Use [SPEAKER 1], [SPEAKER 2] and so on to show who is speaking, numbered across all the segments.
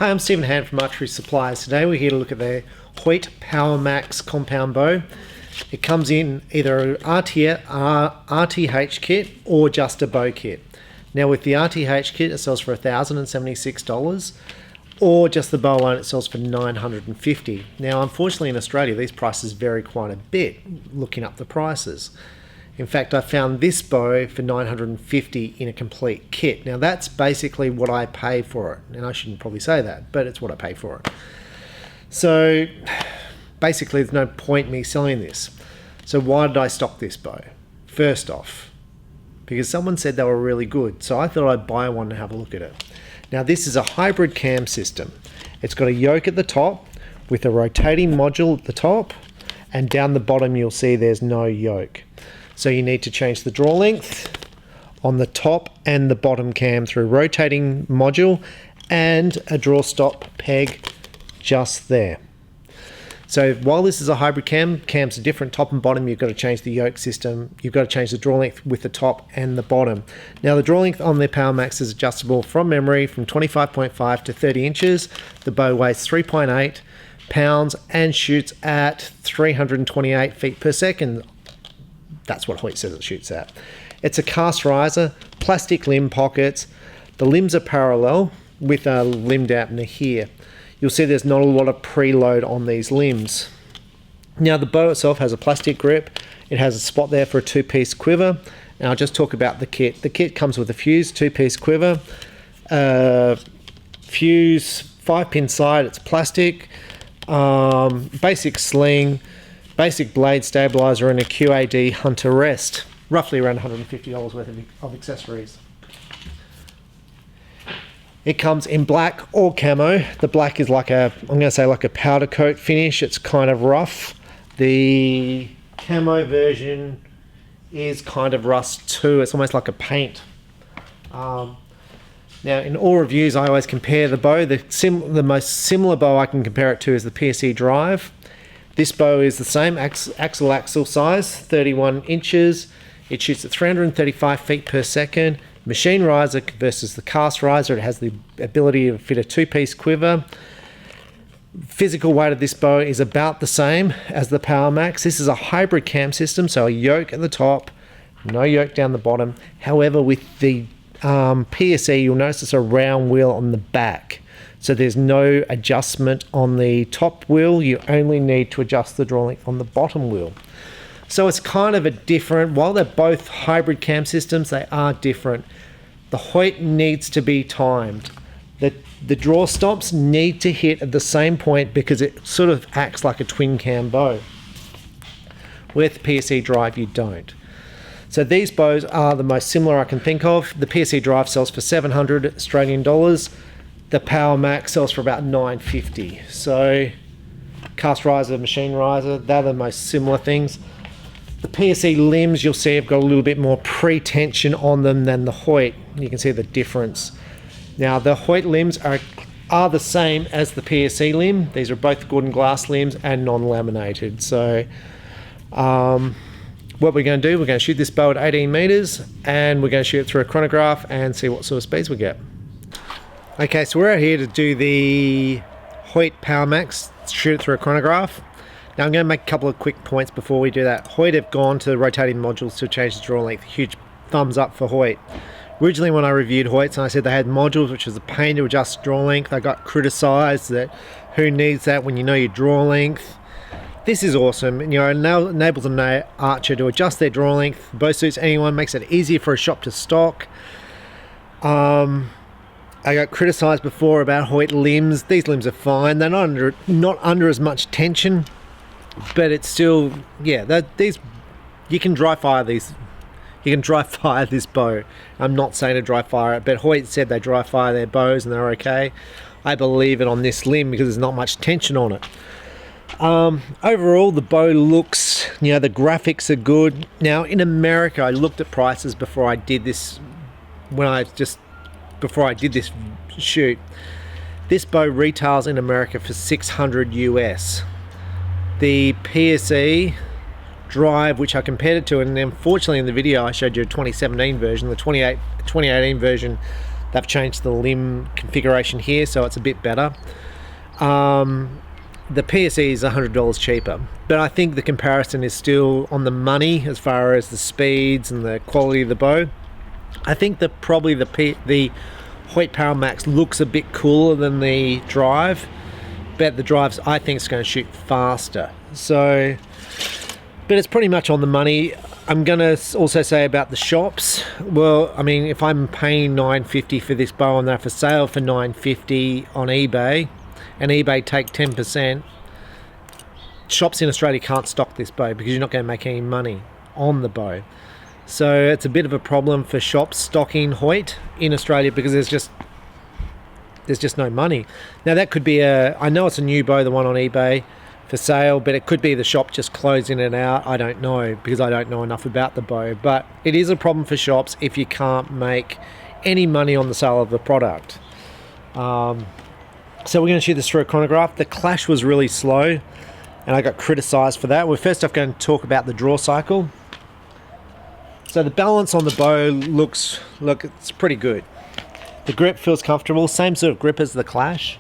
[SPEAKER 1] Hi, I'm Stephen Hand from Archery Supplies. Today we're here to look at the Hoyt Powermax compound bow. It comes in either RTH kit or just a bow kit. Now with the RTH kit it sells for $1,076, or just the bow alone it sells for $950. Now unfortunately in Australia these prices vary quite a bit looking up the prices. In fact, I found this bow for $950 in a complete kit. Now that's basically what I pay for it. And I shouldn't probably say that, but it's what I pay for it. So basically there's no point in me selling this. So why did I stock this bow? First off, because someone said they were really good. So I thought I'd buy one and have a look at it. Now this is a hybrid cam system. It's got a yoke at the top with a rotating module at the top, and down the bottom you'll see there's no yoke. So you need to change the draw length on the top and the bottom cam through rotating module and a draw stop peg just there. So while this is a hybrid cam, cams are different top and bottom. You've got to change the yoke system. You've got to change the draw length with the top and the bottom. Now the draw length on the Powermax is adjustable from memory from 25.5 to 30 inches. The bow weighs 3.8 pounds and shoots at 328 feet per second. That's what Hoyt says it shoots at. It's a cast riser, plastic limb pockets. The limbs are parallel with a limb dampener here. You'll see there's not a lot of preload on these limbs. Now the bow itself has a plastic grip. It has a spot there for a two-piece quiver. And I'll just talk about the kit. The kit comes with a fuse, two-piece quiver, fuse, 5-pin sight, it's plastic, basic sling, basic blade stabilizer, and a QAD hunter rest. Roughly around $150 worth of accessories. It comes in black or camo. The black is like a, I'm going to say like a powder coat finish. It's kind of rough. The camo version is kind of rust too. It's almost like a paint. Now in all reviews I always compare the bow. The most similar bow I can compare it to is the PSE Drive. This bow is the same axle size, 31 inches. It shoots at 335 feet per second. Machine riser versus the cast riser. It has the ability to fit a two-piece quiver. Physical weight of this bow is about the same as the Powermax. This is a hybrid cam system, so a yoke at the top, no yoke down the bottom. However, with the PSE, you'll notice it's a round wheel on the back. So there's no adjustment on the top wheel. You only need to adjust the draw length on the bottom wheel. So it's kind of a different, while they're both hybrid cam systems, they are different. The Hoyt needs to be timed. The draw stops need to hit at the same point because it sort of acts like a twin cam bow. With PSE Drive, you don't. So these bows are the most similar I can think of. The PSE Drive sells for 700 Australian dollars. The Powermax sells for about $950. So cast riser, machine riser, they're the most similar things. The PSE limbs you'll see have got a little bit more pre-tension on them than the Hoyt. You can see the difference. Now the Hoyt limbs are the same as the PSE limb. These are both Gordon glass limbs and non-laminated. So what we're going to do, we're going to shoot this bow at 18 meters and we're going to shoot it through a chronograph and see what sort of speeds we get. Okay, so we're out here to do the Hoyt Powermax, shoot it through a chronograph. Now I'm going to make a couple of quick points before we do that. Hoyt have gone to the rotating modules to change the draw length. Huge thumbs up for Hoyt. Originally when I reviewed Hoyts and I said they had modules, which was a pain to adjust draw length, I got criticised that who needs that when you know your draw length. This is awesome. You know, it now enables an archer to adjust their draw length. Bow suits anyone, makes it easier for a shop to stock. I got criticised before about Hoyt limbs. These limbs are fine. They're not under as much tension, but it's still, yeah. You can dry fire these. You can dry fire this bow. I'm not saying to dry fire it, but Hoyt said they dry fire their bows and they're okay. I believe it on this limb because there's not much tension on it. Overall, the bow looks, you know, the graphics are good. Now in America, I looked at prices before I did this. Before I did this shoot, this bow retails in America for $600 US. The PSE Drive, which I compared it to, and unfortunately in the video I showed you a 2017 version, the 2018 version They've changed the limb configuration here, so it's a bit better. The PSE is $100 cheaper, but I think the comparison is still on the money as far as the speeds and the quality of the bow. I think that probably the Hoyt Powermax looks a bit cooler than the drive, but the drive's, I think, is going to shoot faster. So, but it's pretty much on the money. I'm going to also say about the shops. Well, I mean, if I'm paying $950 for this bow and they're for sale for $950 on eBay, and eBay take 10%, shops in Australia can't stock this bow because you're not going to make any money on the bow. So it's a bit of a problem for shops stocking Hoyt in Australia because there's just no money. Now that could be I know it's a new bow, the one on eBay for sale, but it could be the shop just closing it out. I don't know because I don't know enough about the bow, but it is a problem for shops if you can't make any money on the sale of the product. So we're going to shoot this through a chronograph. The clash was really slow and I got criticized for that. We're first off going to talk about the draw cycle. So the balance on the bow it's pretty good. The grip feels comfortable, same sort of grip as the clash.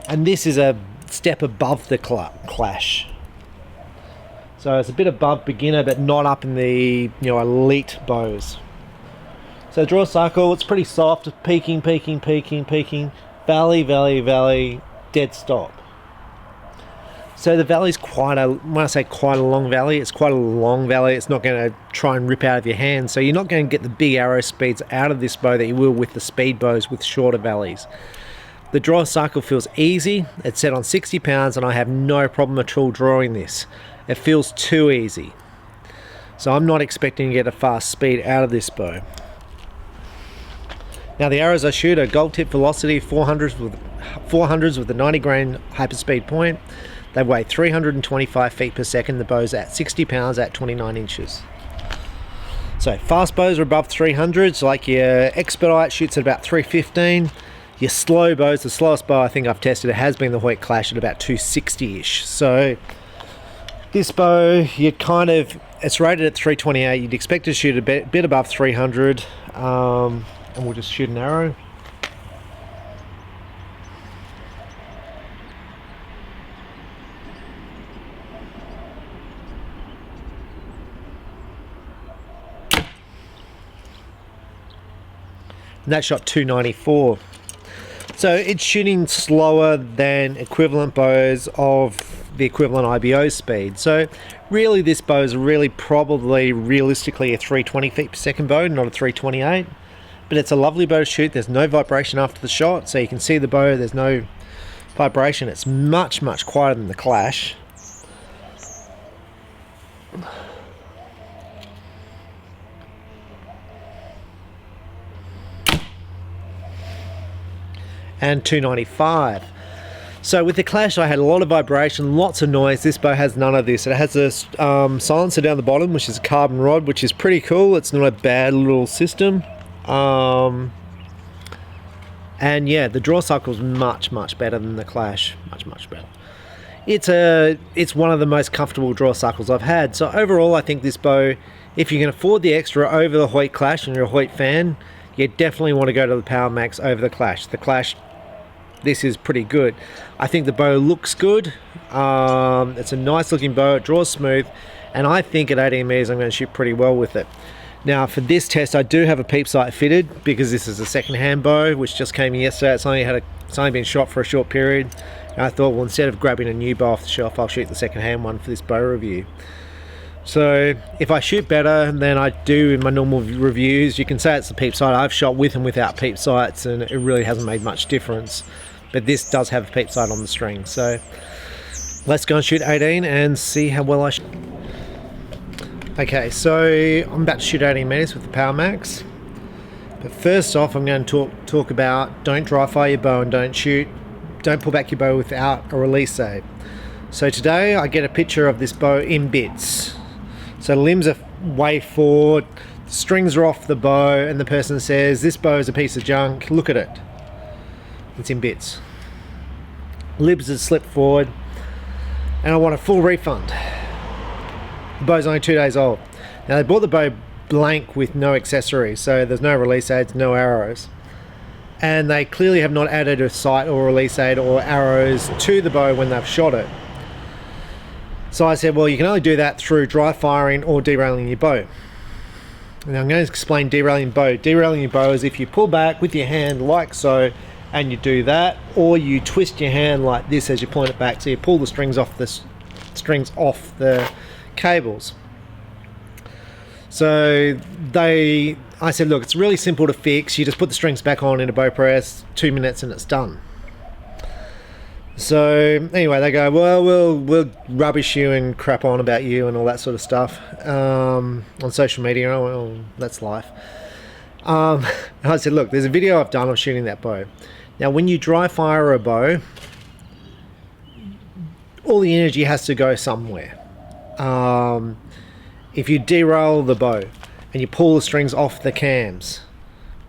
[SPEAKER 1] And this is a step above the clash. So it's a bit above beginner, but not up in the elite bows. So draw cycle, it's pretty soft, peaking, valley, valley, valley, dead stop. So the valley's when I say quite a long valley, it's quite a long valley. It's not going to try and rip out of your hand. So you're not going to get the big arrow speeds out of this bow that you will with the speed bows with shorter valleys. The draw cycle feels easy. It's set on 60 pounds and I have no problem at all drawing this. It feels too easy. So I'm not expecting to get a fast speed out of this bow. Now the arrows I shoot are gold tip velocity 400s with a 90 grain hyperspeed point. They weigh 325 feet per second. The bow's at 60 pounds at 29 inches. So fast bows are above 300s, like your Expedite shoots at about 315. Your slow bows, the slowest bow I think I've tested, it has been the Hoyt Clash at about 260-ish. So this bow, it's rated at 328. You'd expect to shoot a bit above 300. And we'll just shoot an arrow. And that shot 294. So it's shooting slower than equivalent bows of the equivalent IBO speed. So really this bow is probably realistically a 320 feet per second bow, not a 328. But it's a lovely bow to shoot. There's no vibration after the shot, so you can see the bow, there's no vibration. It's much, much quieter than the Clash. And 295. So with the Clash I had a lot of vibration, lots of noise. This bow has none of this. It has a silencer down the bottom, which is a carbon rod, which is pretty cool. It's not a bad little system. And yeah, the draw cycle is much, much better than the Clash. Much, much better. It's one of the most comfortable draw cycles I've had. So overall, I think this bow, if you can afford the extra over the Hoyt Clash and you're a Hoyt fan, you definitely want to go to the Powermax over the Clash. The Clash, this is pretty good. I think the bow looks good. It's a nice looking bow. It draws smooth, and I think at 18 meters I'm going to shoot pretty well with it. Now for this test I do have a peep sight fitted because this is a second-hand bow which just came in yesterday. It's only been shot for a short period, and I thought, well, instead of grabbing a new bow off the shelf, I'll shoot the second-hand one for this bow review. So if I shoot better than I do in my normal reviews, you can say it's the peep sight. I've shot with and without peep sights and it really hasn't made much difference, but this does have a peep sight on the string. So let's go and shoot 18 and see how well I shoot. Okay, so I'm about to shoot 18 meters with the Powermax, but first off I'm going to talk about don't dry fire your bow and don't pull back your bow without a release aid. So today I get a picture of this bow in bits. So the limbs are way forward, the strings are off the bow, and the person says, this bow is a piece of junk, look at it. It's in bits. Libs have slipped forward, and I want a full refund. The bow's only 2 days old. Now they bought the bow blank with no accessories, so there's no release aids, no arrows. and they clearly have not added a sight or release aid or arrows to the bow when they've shot it. So I said, well, you can only do that through dry firing or derailing your bow. And I'm going to explain derailing bow. Derailing your bow is if you pull back with your hand like so, and you do that, or you twist your hand like this as you point it back, so you pull the strings off the cables. So I said, look, it's really simple to fix. You just put the strings back on in a bow press, 2 minutes, and it's done. So anyway, they go, well, we'll rubbish you and crap on about you and all that sort of stuff on social media. Oh, well, that's life. And I said, look, there's a video I've done of shooting that bow. Now, when you dry fire a bow, all the energy has to go somewhere. If you derail the bow and you pull the strings off the cams,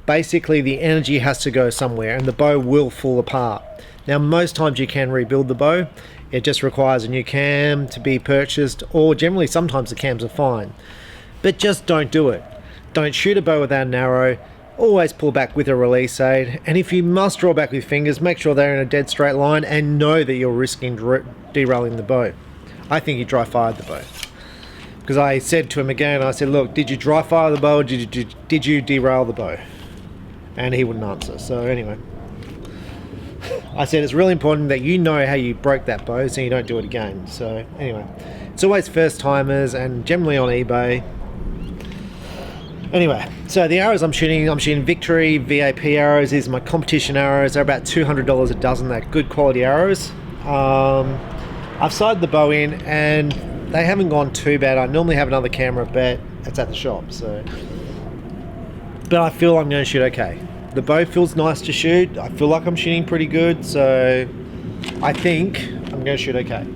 [SPEAKER 1] basically the energy has to go somewhere and the bow will fall apart. Now, most times you can rebuild the bow. It just requires a new cam to be purchased, or generally sometimes the cams are fine. But just don't do it. Don't shoot a bow without an arrow. Always pull back with a release aid. And if you must draw back with fingers, make sure they're in a dead straight line and know that you're risking derailing the bow. I think he dry fired the bow. Because I said to him again, I said, look, did you dry fire the bow or did you derail the bow? And he wouldn't answer. So anyway, I said it's really important that you know how you broke that bow so you don't do it again. So anyway, it's always first timers and generally on eBay. Anyway, so the arrows I'm shooting Victory VAP arrows. These are my competition arrows. They're about $200 a dozen. They're good quality arrows. I've sighted the bow in and they haven't gone too bad. I normally have another camera, but it's at the shop. So, but I feel I'm going to shoot okay. The bow feels nice to shoot. I feel like I'm shooting pretty good, so I think I'm going to shoot okay.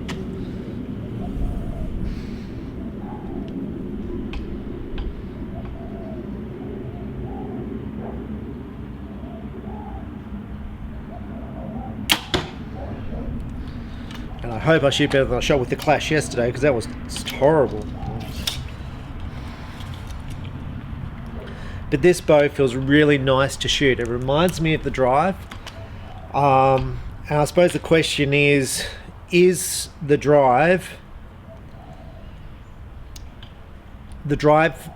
[SPEAKER 1] And I hope I shoot better than I shot with the Clash yesterday, because that was horrible. But this bow feels really nice to shoot. It reminds me of the Drive. And I suppose the question is the Drive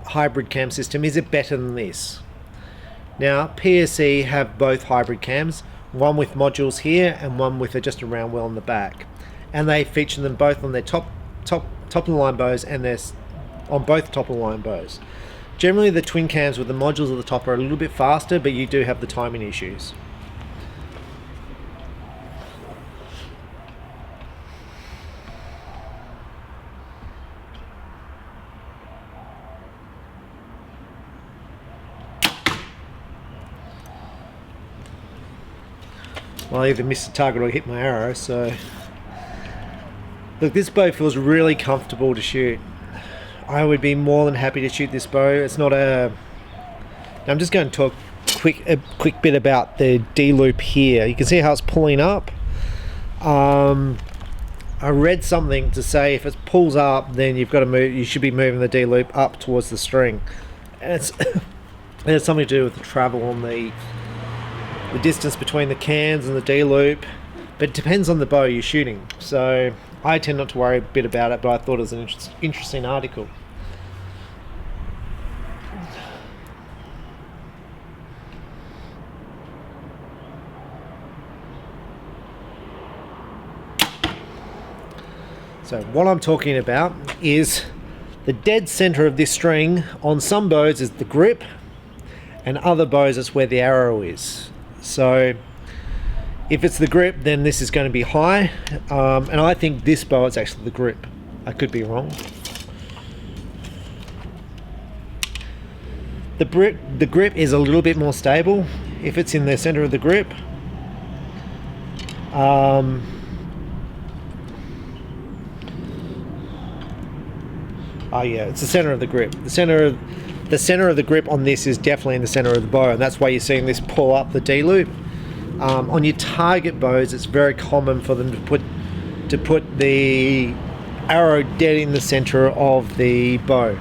[SPEAKER 1] hybrid cam system, is it better than this? Now, PSE have both hybrid cams, one with modules here and one with just a round well in the back. And they feature them both on their top of the line bows and on both top of the line bows. Generally the twin cams with the modules at the top are a little bit faster, but you do have the timing issues. Well, I either missed the target or hit my arrow, so... Look, this bow feels really comfortable to shoot. I would be more than happy to shoot this bow. It's not a... I'm just going to talk a quick bit about the D-loop here. You can see how it's pulling up. I read something to say if it pulls up, then you've got to move. You should be moving the D-loop up towards the string, and it's something to do with the travel on the distance between the cans and the D-loop. But it depends on the bow you're shooting. So I tend not to worry a bit about it, but I thought it was an interesting article. So what I'm talking about is the dead center of this string. On some bows is the grip, and other bows it's where the arrow is. So if it's the grip, then this is going to be high, and I think this bow is actually the grip. I could be wrong. The grip is a little bit more stable if it's in the center of the grip. Oh yeah, it's the center of the grip. The center of the grip on this is definitely in the center of the bow, and that's why you're seeing this pull up the D-loop. On your target bows, it's very common for them to put the arrow dead in the center of the bow.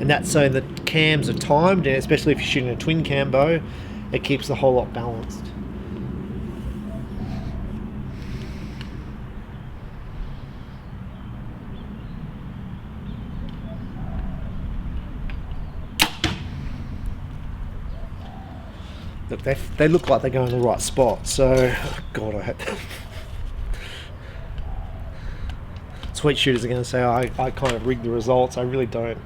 [SPEAKER 1] and that's so the cams are timed, and especially if you're shooting a twin cam bow, it keeps the whole lot balanced. Look, they look like they're going to the right spot, so God, I hope sweet shooters are going to say I kind of rigged the results. I really don't.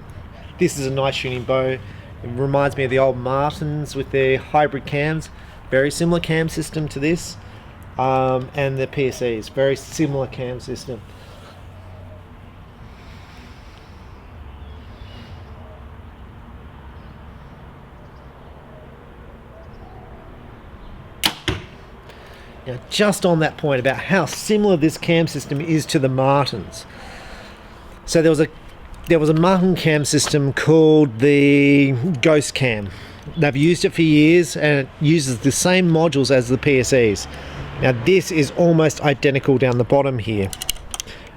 [SPEAKER 1] This is a nice shooting bow. It reminds me of the old Martins with their hybrid cams. Very similar cam system to this, and the PSEs. Very similar cam system. Now, just on that point about how similar this cam system is to the Martins. So there was a Martin cam system called the Ghost Cam. They've used it for years, and it uses the same modules as the PSEs. Now this is almost identical down the bottom here.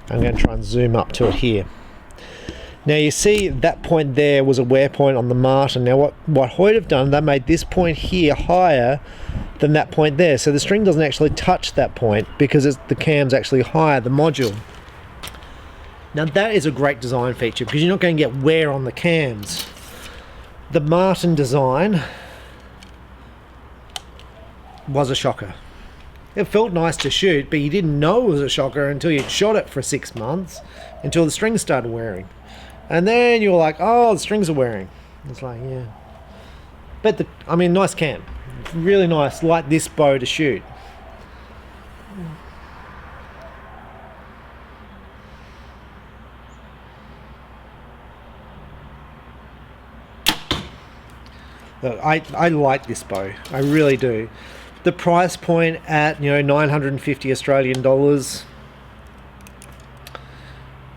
[SPEAKER 1] I'm going to try and zoom up to it here. Now you see that point there was a wear point on the Martin. Now what Hoyt have done, they made this point here higher than that point there, so the string doesn't actually touch that point because the cam's actually higher, the module. Now that is a great design feature because you're not going to get wear on the cams. The Martin design was a shocker. It felt nice to shoot, but you didn't know it was a shocker until you'd shot it for 6 months, until the strings started wearing. And then you were like, oh, the strings are wearing. It's like, yeah. But I mean, nice cam. Really nice, like this bow to shoot. Look, I like this bow. I really do. The price point at 950 Australian dollars.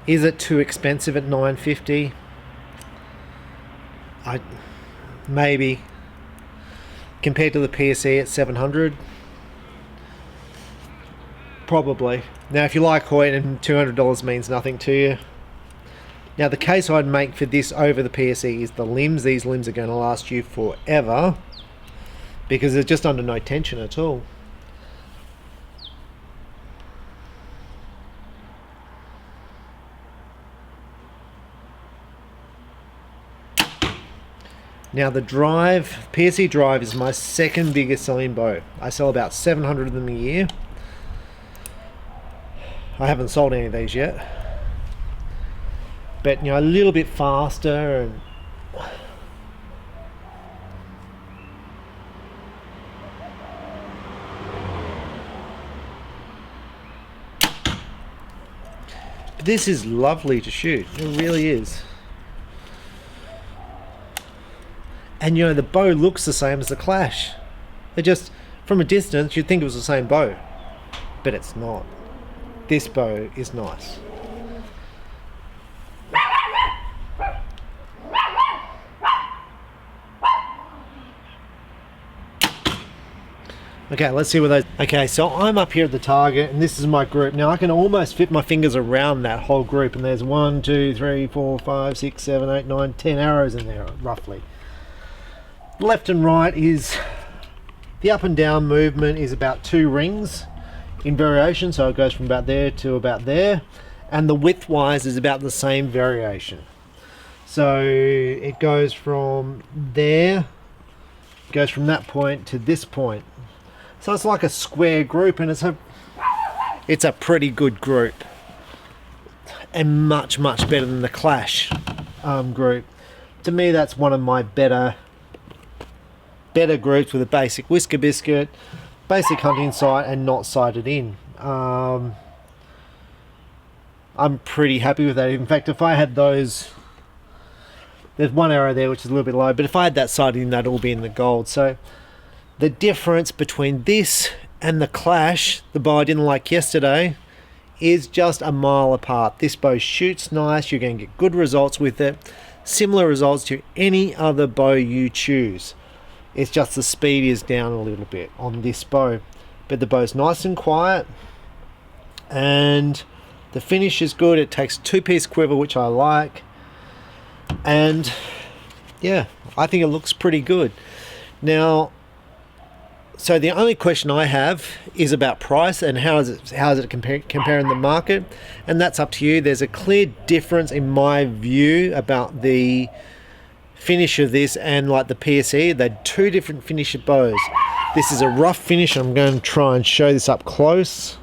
[SPEAKER 1] Is it too expensive at 950? Maybe. Compared to the PSE at 700? Probably. Now if you like Hoyt and $200 means nothing to you. Now the case I'd make for this over the PSE is the limbs. These limbs are going to last you forever because they're just under no tension at all. Now the drive, PSE drive is my second biggest selling bow. I sell about 700 of them a year. I haven't sold any of these yet. But a little bit faster and this is lovely to shoot. It really is. And the bow looks the same as the Clash. It just, from a distance, you'd think it was the same bow, but it's not. This bow is nice. Okay, let's see what those... Okay, so I'm up here at the target, and this is my group. Now I can almost fit my fingers around that whole group, and there's 1, 2, 3, 4, 5, 6, 7, 8, 9, 10 arrows in there, roughly. Left and right is... The up and down movement is about 2 rings in variation, so it goes from about there to about there. And the width-wise is about the same variation. So it goes from there, goes from that point to this point. So it's like a square group, and it's a pretty good group, and much better than the Clash group. To me, that's one of my better groups with a basic whisker biscuit, basic hunting sight, and not sighted in. I'm pretty happy with that. In fact, if I had those, there's one arrow there which is a little bit low, but if I had that sighted in, that'd all be in the gold. So the difference between this and the Clash, the bow I didn't like yesterday, is just a mile apart. This bow shoots nice, you're going to get good results with it, similar results to any other bow you choose. It's just the speed is down a little bit on this bow, but the bow's nice and quiet, and the finish is good. It takes 2-piece quiver, which I like. And yeah, I think it looks pretty good. Now, so the only question I have is about price and how is it comparing the market, and that's up to you. There's a clear difference in my view about the finish of this and like the PSE. They're two different finish of bows. This is a rough finish. I'm going to try and show this up close.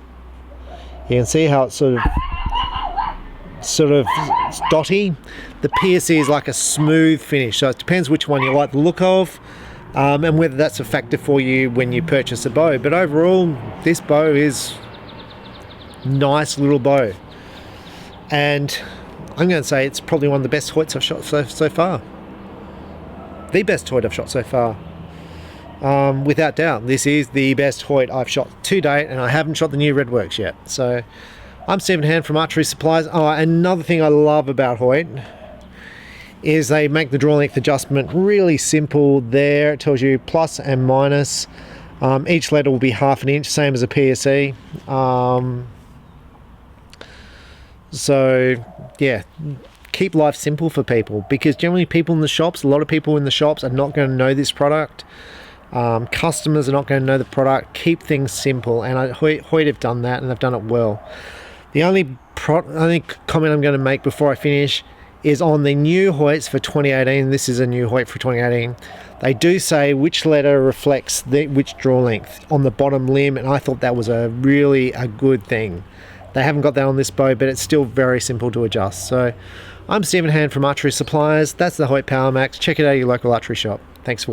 [SPEAKER 1] You can see how it's sort of dotty. The PSE is like a smooth finish, so it depends which one you like the look of, and whether that's a factor for you when you purchase a bow. But overall, this bow is nice little bow, and I'm going to say it's probably one of the best Hoyts I've shot so far. The best Hoyt I've shot so far. Without doubt, this is the best Hoyt I've shot to date, and I haven't shot the new Redworks yet. So I'm Stephen Hand from Archery Supplies. Oh, another thing I love about Hoyt is they make the draw length adjustment really simple there. It tells you plus and minus. Each letter will be 1/2 inch, same as a PSE. So yeah, keep life simple for people, because generally people in the shops, a lot of people in the shops are not going to know this product. Customers are not going to know the product. Keep things simple, and Hoyt have done that, and they've done it well. The only comment I'm going to make before I finish is on the new Hoyts for 2018. This is a new Hoyt for 2018. They do say which letter reflects which draw length on the bottom limb, and I thought that was really a good thing. They haven't got that on this bow, but it's still very simple to adjust. So I'm Stephen Hand from Archery Supplies. That's the Hoyt Powermax. Check it out at your local archery shop. Thanks for